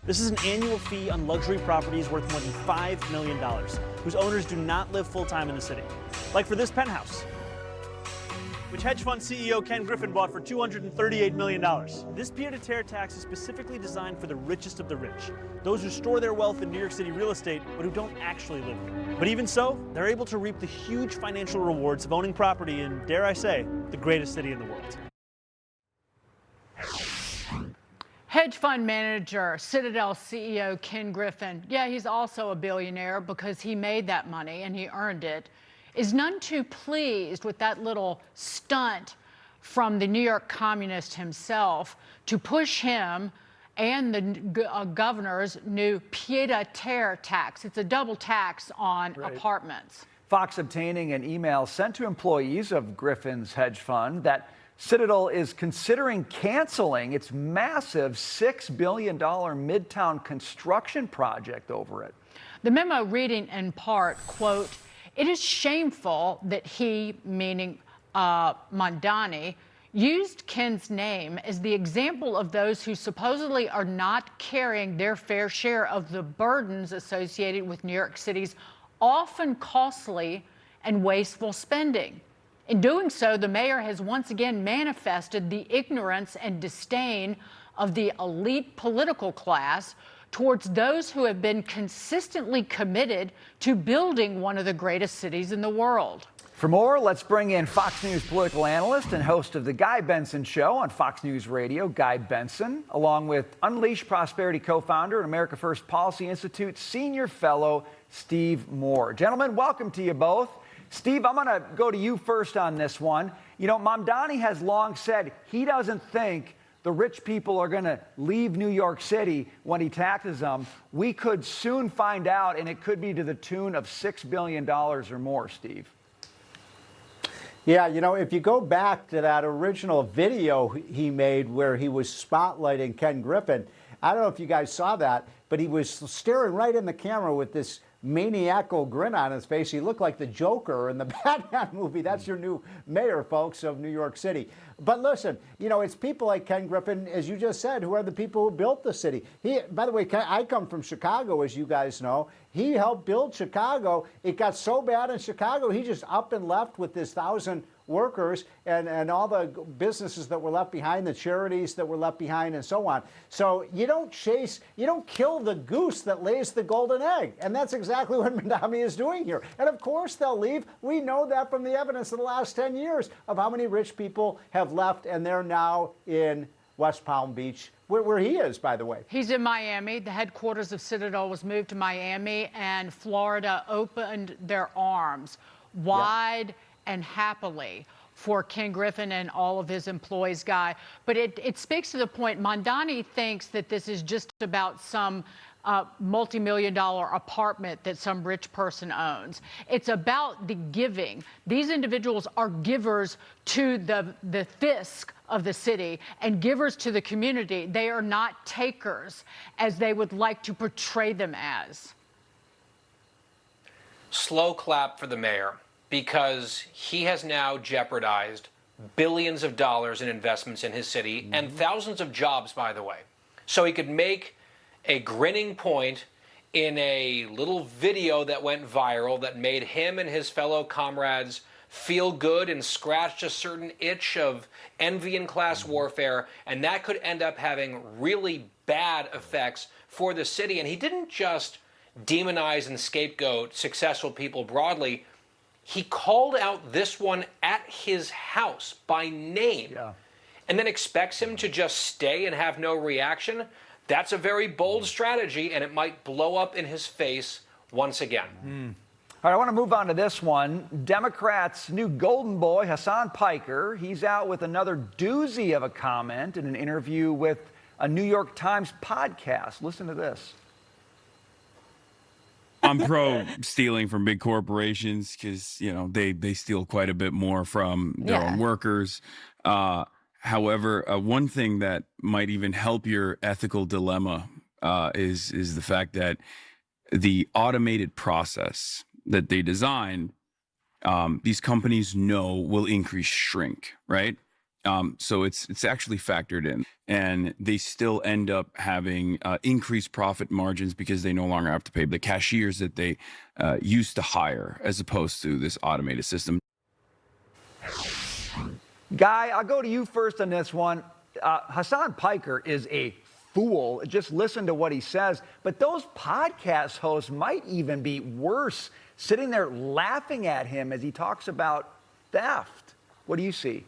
This is an annual fee on luxury properties worth more than $5 million, whose owners do not live full-time in the city. Like for this penthouse, which hedge fund CEO Ken Griffin bought for $238 million. This pied-à-terre tax is specifically designed for the richest of the rich, those who store their wealth in New York City real estate, but who don't actually live here. But even so, they're able to reap the huge financial rewards of owning property in, dare I say, the greatest city in the world. Hedge fund manager, Citadel CEO Ken Griffin, yeah, he's also a billionaire because he made that money and he earned it, is none too pleased with that little stunt from the New York communist himself to push him and the governor's new pied-à-terre tax. It's a double tax on apartments. Fox obtaining an email sent to employees of Griffin's hedge fund that Citadel is considering canceling its massive $6 billion Midtown construction project over it. The memo reading in part, quote, "It is shameful that he," meaning Mamdani, "used Ken's name as the example of those who supposedly are not carrying their fair share of the burdens associated with New York City's often costly and wasteful spending. In doing so, the mayor has once again manifested the ignorance and disdain of the elite political class towards those who have been consistently committed to building one of the greatest cities in the world." For more, let's bring in Fox News political analyst and host of the Guy Benson Show on Fox News Radio, Guy Benson, along with Unleash Prosperity co-founder and America First Policy Institute senior fellow Steve Moore. Gentlemen, welcome to you both. Steve, I'm going to go to you first on this one. You know, Mamdani has long said he doesn't think the rich people are going to leave New York City when he taxes them. We could soon find out, and it could be to the tune of $6 billion or more, Steve. Yeah, you know, if you go back to that original video he made where he was spotlighting Ken Griffin, I don't know if you guys saw that, but he was staring right in the camera with this maniacal grin on his face. He looked like the Joker in the Batman movie. That's your new mayor, folks, of New York City. But listen, you know, it's people like Ken Griffin, as you just said, who are the people who built the city. By the way, I come from Chicago, as you guys know. He helped build Chicago. It got so bad in Chicago, he just up and left with this 1,000 workers and all the businesses that were left behind, the charities that were left behind, and so on. So you don't kill the goose that lays the golden egg. And that's exactly what Mamdani is doing here. And of course they'll leave. We know that from the evidence of the last 10 years of how many rich people have left, and they're now in West Palm Beach, where he is, by the way. He's in Miami. The headquarters of Citadel was moved to Miami, and Florida opened their arms wide and happily for Ken Griffin and all of his employees, Guy. But it speaks to the point, Mamdani thinks that this is just about some multi-million-dollar apartment that some rich person owns. It's about the giving. These individuals are givers to the fisc of the city and givers to the community. They are not takers, as they would like to portray them as. Slow clap for the mayor, because he has now jeopardized billions of dollars in investments in his city and thousands of jobs, by the way. So he could make a grinning point in a little video that went viral that made him and his fellow comrades feel good and scratched a certain itch of envy and class warfare, and that could end up having really bad effects for the city. And he didn't just demonize and scapegoat successful people broadly. He called out this one at his house by name and then expects him to just stay and have no reaction. That's a very bold strategy, and it might blow up in his face once again. All right, I want to move on to this one. Democrats' new golden boy, Hasan Piker, he's out with another doozy of a comment in an interview with a New York Times podcast. Listen to this. I'm pro stealing from big corporations because, you know, they steal quite a bit more from their own workers. However, one thing that might even help your ethical dilemma is the fact that the automated process that they designed, these companies know will increase shrink, right? So it's actually factored in, and they still end up having increased profit margins because they no longer have to pay the cashiers that they used to hire, as opposed to this automated system. Guy, I'll go to you first on this one. Hasan Piker is a fool. Just listen to what he says. But those podcast hosts might even be worse, sitting there laughing at him as he talks about theft. What do you see?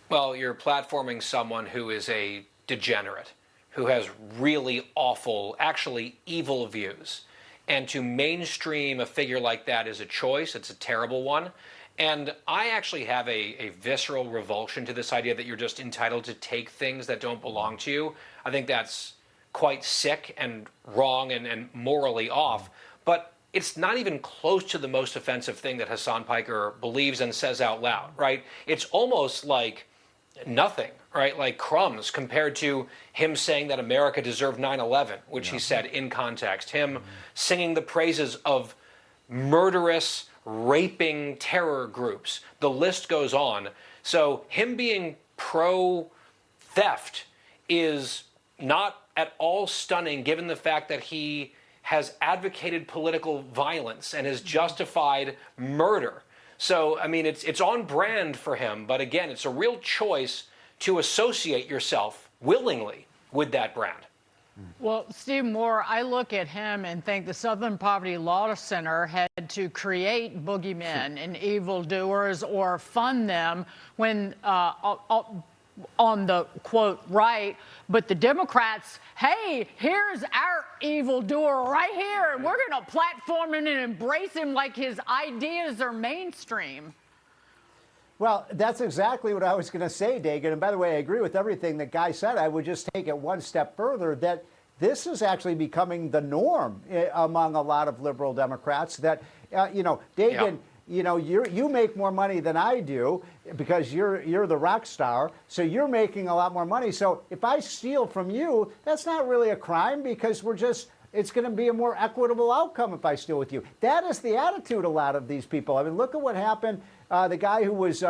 Well, you're platforming someone who is a degenerate, who has really awful, actually evil views. And to mainstream a figure like that is a choice. It's a terrible one. And I actually have a visceral revulsion to this idea that you're just entitled to take things that don't belong to you. I think that's quite sick and wrong and morally off. But it's not even close to the most offensive thing that Hasan Piker believes and says out loud, right? It's almost like nothing, right? Like crumbs compared to him saying that America deserved 9/11, which he said in context. Him singing the praises of murderous, raping terror groups. The list goes on. So him being pro-theft is not at all stunning given the fact that he has advocated political violence and has justified murder. So, I mean, it's on brand for him. But again, it's a real choice to associate yourself willingly with that brand. Well, Steve Moore, I look at him and think the Southern Poverty Law Center had to create boogeymen and evildoers or fund them when on the, quote, right. But the Democrats, hey, here's our evildoer right here, and we're going to platform him and embrace him like his ideas are mainstream. Well, that's exactly what I was going to say, Dagan. And by the way, I agree with everything that Guy said. I would just take it one step further, that this is actually becoming the norm among a lot of liberal Democrats, that, Dagan, Yeah. You make more money than I do because you're the rock star, so you're making a lot more money. So if I steal from you, that's not really a crime because it's going to be a more equitable outcome if I steal with you. That is the attitude of a lot of these people. I mean, look at what happened. The guy who was,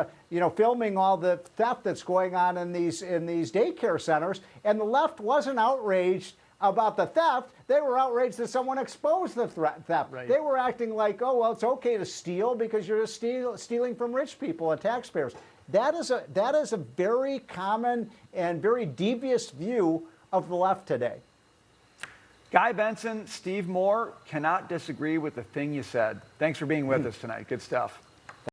filming all the theft that's going on in these daycare centers, and the left wasn't outraged about the theft. They were outraged that someone exposed the theft. Right. They were acting like, oh, well, it's okay to steal because you're just stealing from rich people and taxpayers. That is a very common and very devious view of the left today. Guy Benson, Steve Moore, cannot disagree with the thing you said. Thanks for being with us tonight. Good stuff.